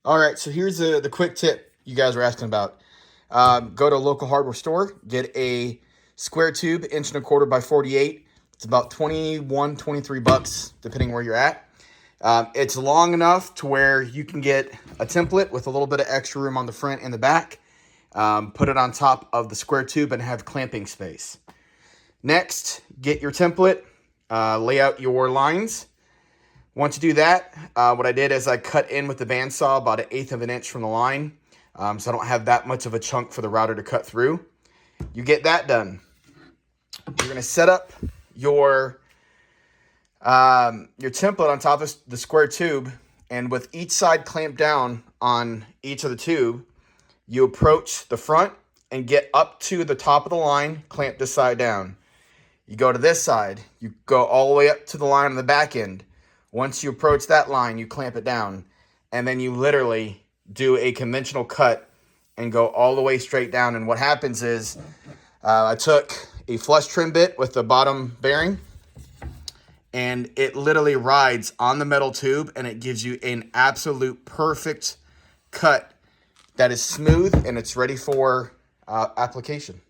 All right, so here's the quick tip you guys were asking about. Go to a local hardware store, get a square tube, 1.25 by 48. It's about 21, 23 bucks, depending where you're at. It's long enough to where you can get a template with a little bit of extra room on the front and the back. Put it on top of the square tube and have clamping space. Next, get your template, lay out your lines. Once you do that, what I did is I cut in with the bandsaw about 1/8 of an inch from the line, so I don't have that much of a chunk for the router to cut through. You get that done. You're going to set up your template on top of the square tube, and with each side clamped down on each of the tube, you approach the front and get up to the top of the line, clamp this side down. You go to this side, you go all the way up to the line on the back end. Once you approach that line, you clamp it down, and then you literally do a conventional cut and go all the way straight down. And what happens is I took a flush trim bit with the bottom bearing, and it literally rides on the metal tube, and it gives you an absolute perfect cut that is smooth and it's ready for application.